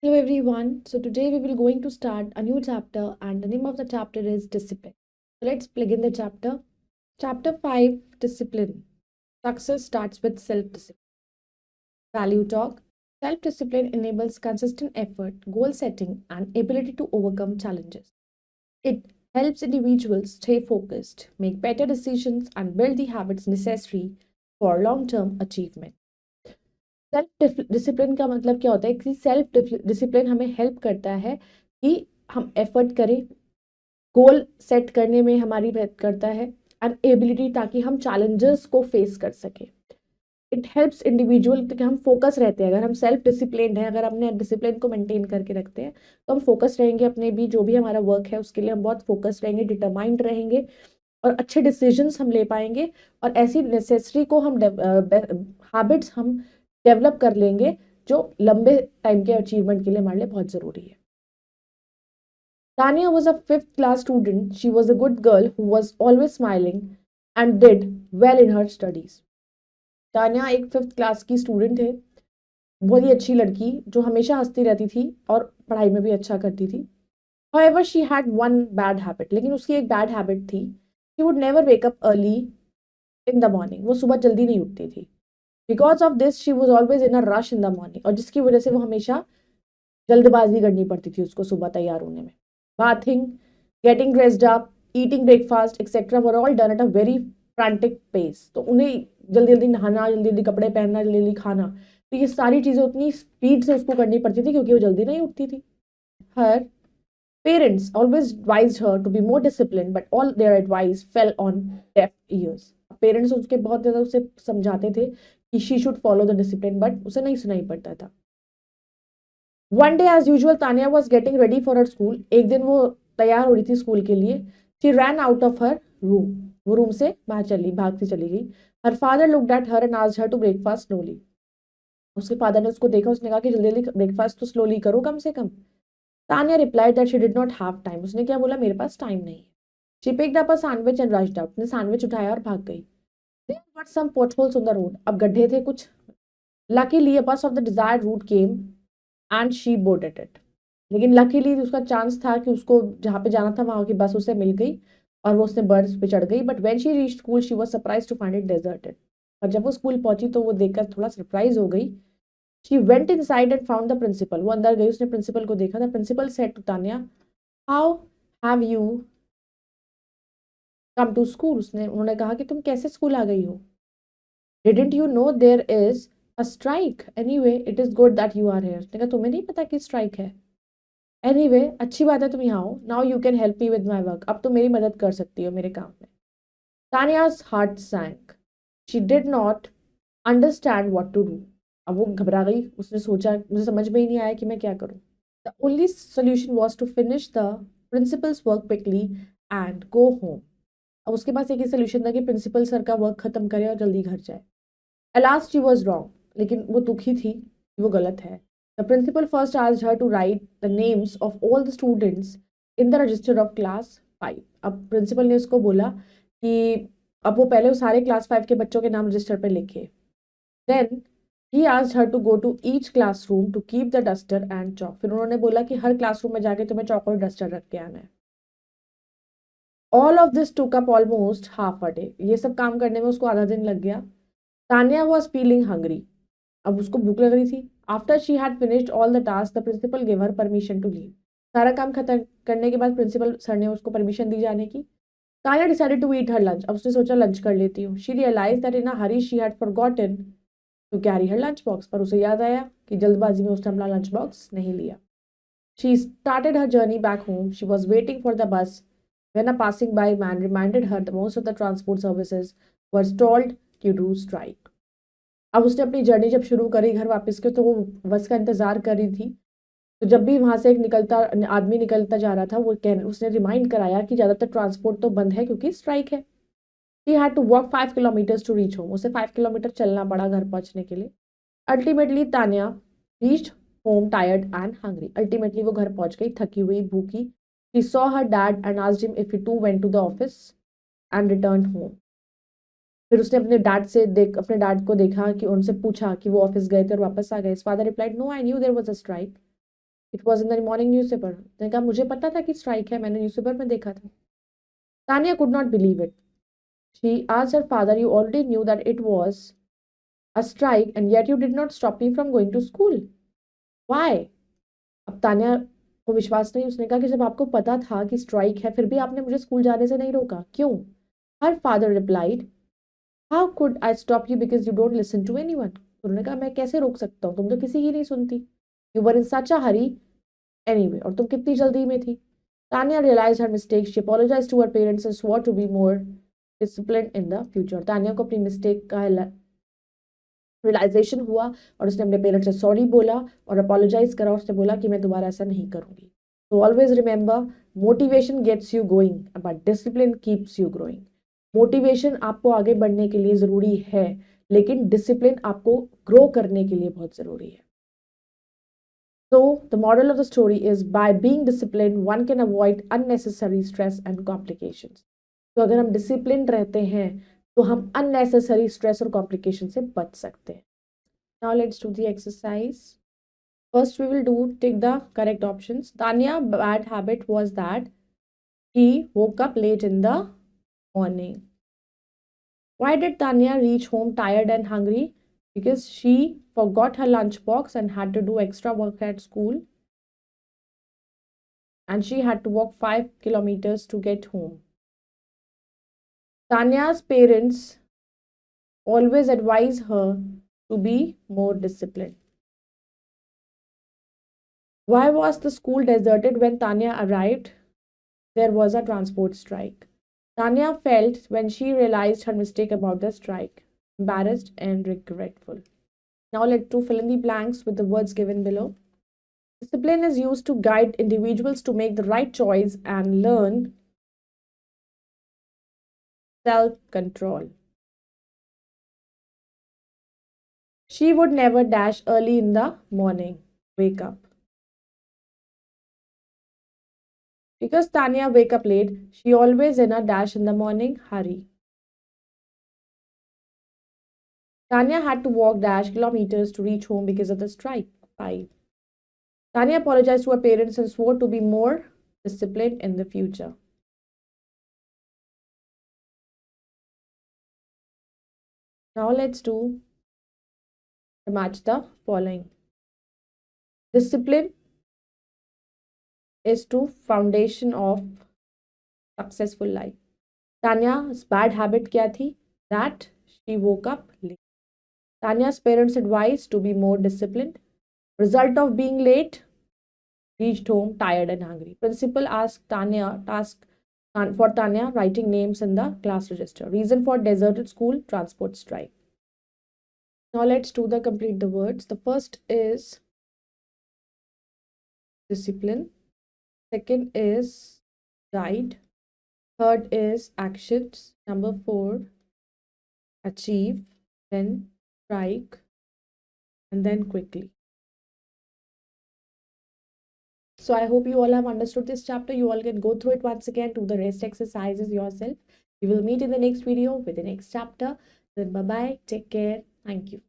Hello everyone. So today we will going to start a new chapter and the name of the chapter is discipline. So let's begin the chapter. Chapter 5 Discipline. Success starts with self-discipline. Value talk. Self-discipline enables consistent effort, goal setting and ability to overcome challenges. It helps individuals stay focused, make better decisions and build the habits necessary for long-term achievement. Self discipline का मतलब क्या होता है कि self discipline हमें help करता है कि हम एफर्ट करें, गोल सेट करने में हमारी मदद करता है एंड एबिलिटी ताकि हम चैलेंजेस को फेस कर सके। इट हेल्प्स इंडिविजुअल कि हम फोकस रहते हैं। अगर हम सेल्फ डिसिप्लिन है, अगर हमने डिसिप्लिन को मेंटेन करके रखते हैं तो हम फोकस रहेंगे अपने भी जो भी हमारा वर्क है उसके लिए हम बहुत फोकस रहेंगे, डिटरमाइंड रहेंगे और अच्छे डिसीजंस हम ले पाएंगे और ऐसी नेसेसरी को हम हैबिट्स हम डेवलप कर लेंगे जो लंबे टाइम के अचीवमेंट के लिए हमारे लिए बहुत ज़रूरी है। Tanya was a fifth class student. She was a good girl who was always smiling and did well in her studies. Tanya एक फिफ्थ क्लास की स्टूडेंट है, बहुत ही अच्छी लड़की जो हमेशा हंसती रहती थी और पढ़ाई में भी अच्छा करती थी। However, she had one bad habit. लेकिन उसकी एक बैड हैबिट थी। She would never wake up early in the morning. वो सुबह जल्दी नहीं उठती थी। Because of this she was always in a rush in the morning और जिसकी वजह से वो हमेशा जल्दबाजी करनी पड़ती थी उसको सुबह तैयार होने में। Bathing, getting dressed up, eating breakfast etcetera were all done at a very frantic pace. तो उन्हें जल्दी जल्दी नहाना, जल्दी जल्दी कपड़े पहनना, जल्दी जल्दी खाना, तो ये सारी चीज़ें उतनी स्पीड से उसको करनी पड़ती थी क्योंकि वो जल्दी नहीं उठती थी। हर parents always advised her to be more disciplined, but all their advice fell on deaf ears. Parents उसके बहुत ज़्यादा उसे समझाते थे कि she should follow the discipline, but उसे नहीं सुनाई पड़ता था। One day as usual Tania was getting ready for her school. एक दिन वो तैयार हो रही थी स्कूल के लिए। She ran out of her room. वो रूम से बाहर भागती चली गई। Her father looked at her and asked her to breakfast slowly. उसके फादर ने उसको देखा, उसने कहा कि जल्दी जल्दी ब्रेकफास्ट तो स्लोली करो कम से कम। Tania replied that she did not have time. उसने क्या बोला, मेरे पास टाइम नहीं है। She picked up a sandwich and rushed out. उसने सैंडविच उठाया और भाग गई। There were some potholes on the road. अब गड्ढे थे कुछ। Luckily a bus of the desired route came and she boarded it. लेकिन लकीली उसका चांस था कि उसको जहाँ पे जाना था वहां की बस उसे मिल गई और वो उसने बस पे चढ़ गई। But when she reach school she was surprise to find it deserted. और जब वो स्कूल पहुंची तो वो देखकर थोड़ा सरप्राइज हो गई। She went inside and found the principal. वो अंदर गई, उसने प्रिंसिपल को देखा। The principal said to Tanya, how have you come to school. उन्होंने कहा कि तुम कैसे स्कूल आ गई हो। Didn't you know there is a strike, anyway it is good that you are here. उसने कहा तुम्हें नहीं पता कि स्ट्राइक है। एनीवे अच्छी बात है तुम यहाँ हो। Now you can help me with my work. अब तुम मेरी मदद कर सकती हो मेरे काम में। Tania's heart sank. She did not understand what to do. अब वो घबरा गई। उसने सोचा मुझे समझ में ही नहीं आया कि मैं क्या करूँ। The only solution was to finish the principal's work quickly and go home. अब उसके पास एक ही सोल्यूशन था कि प्रिंसिपल सर का वर्क खत्म करे और जल्दी घर जाए। Alas, she was wrong. लेकिन वो दुखी थी कि वो गलत है। The principal first asked her to write the names of all the students in the register of class 5. अब प्रिंसिपल ने उसको बोला कि अब वो पहले उस सारे क्लास 5 के बच्चों के नाम रजिस्टर पे लिखे। Then he asked her to go to each classroom to keep the duster and chalk. फिर उन्होंने बोला कि हर क्लासरूम में जाके तुम्हें चौक और डस्टर रख के आना है। All of this took up almost half a day. ये सब काम करने में उसको आधा दिन लग गया। Tania was feeling hungry. अब उसको भूख लग रही थी। After she had finished all the task the principal give her permission to leave. सारा काम खत्म करने के बाद प्रिंसिपल सर ने उसको परमिशन दी जाने की। Tania decided to eat her lunch. अब उसने सोचा लंच कर लेती हूँ। She realise that in a hurry she had forgotten to carry her lunch box. पर उसे याद आया कि जल्दबाजी में उसने अपना लंच बॉक्स नहीं लिया। She started her journey back home. She was waiting for the bus when a passing by man reminded her that most of the transport services were stalled due to strike. अब उसने अपनी journey जब शुरू करी घर वापस के तो वो बस का इंतजार कर रही थी। तो जब भी वहां से एक आदमी निकलता जा रहा था उसने रिमाइंड कराया कि ज्यादातर ट्रांसपोर्ट तो बंद है क्योंकि स्ट्राइक है। He had to walk 5 kilometers to reach home. उसे 5 किलोमीटर चलना पड़ा घर पहुंचने के लिए। Ultimately Tanya reached home tired and hungry. Ultimately वो घर पहुंच गई थकी हुई भूखी। She saw her dad and asked him if he too went to the office and returned home. फिर उसने अपने डैड को देखा कि उनसे पूछा कि वो ऑफिस गए थे और वापस आ गए। Father replied, no I knew there was a strike. It was in the morning newspaper. उसने कहा मुझे पता था कि स्ट्राइक है, मैंने न्यूज़पेपर में देखा था। Tania could not believe it. She asked her father, you already knew that it was a strike and yet you did not stop me from going to school. Why? अब तान्या को विश्वास नहीं। उसने कहा कि जब आपको पता था कि स्ट्राइक है फिर भी आपने मुझे स्कूल जाने से नहीं रोका, क्यों? Her father replied, how could I stop you because you don't listen to anyone. उन्होंने कहा मैं कैसे रोक सकता हूँ, तुम तो किसी की नहीं सुनती। You were in such a Hari anyway, और तुम कितनी जल्दी में थी। Tanya realized her mistake. She apologized to her parents and swore to be more disciplined in the future. Tanya को अपनी मिस्टेक का रियलाइजेशन हुआ और उसने अपने पेरेंट्स से सॉरी बोला और अपोलोजाइज करा। उसने बोला कि मैं दोबारा ऐसा नहीं करूंगी। तो always remember, motivation gets you going but discipline keeps you growing. Motivation आपको आगे बढ़ने के लिए ज़रूरी है, लेकिन डिसिप्लिन आपको ग्रो करने के लिए बहुत ज़रूरी है। So the moral of the story is by being disciplined, one can avoid unnecessary stress and complications. तो अगर हम डिसिप्लिन रहते हैं तो हम unnecessary stress और complication से बच सकते हैं। Now let's do the exercise. First we will do take the correct options. Tanya bad habit was that she woke up late in the morning. Why did Tanya reach home tired and hungry? Because she forgot her lunchbox and had to do extra work at school. And she had to walk 5 kilometers to get home. Tanya's parents always advise her to be more disciplined. Why was the school deserted when Tanya arrived? There was a transport strike. Tanya felt when she realized her mistake about the strike, embarrassed and regretful. Now let's fill in the blanks with the words given below. Discipline is used to guide individuals to make the right choice and learn self-control. She would never dash early in the morning. Wake up. Because Tanya wake up late, she always in a dash in the morning hurry. Tanya had to walk dash kilometers to reach home because of the strike. 5. Tanya apologized to her parents and swore to be more disciplined in the future. Now let's match the following. Discipline is the foundation of successful life. Tanya's bad habit kya thi? That she woke up late. Tanya's parents advised to be more disciplined. Result of being late, reached home tired and hungry. Principal asked for Tanya writing names in the class register. Reason for deserted school, transport strike. Now let's complete the words. The first is discipline. Second is guide. Third is actions. Number 4, achieve. Then strike. And then quickly. So I hope you all have understood this chapter. You all can go through it once again, do the rest exercises yourself. We will meet in the next video with the next chapter. Then bye-bye. Take care. Thank you.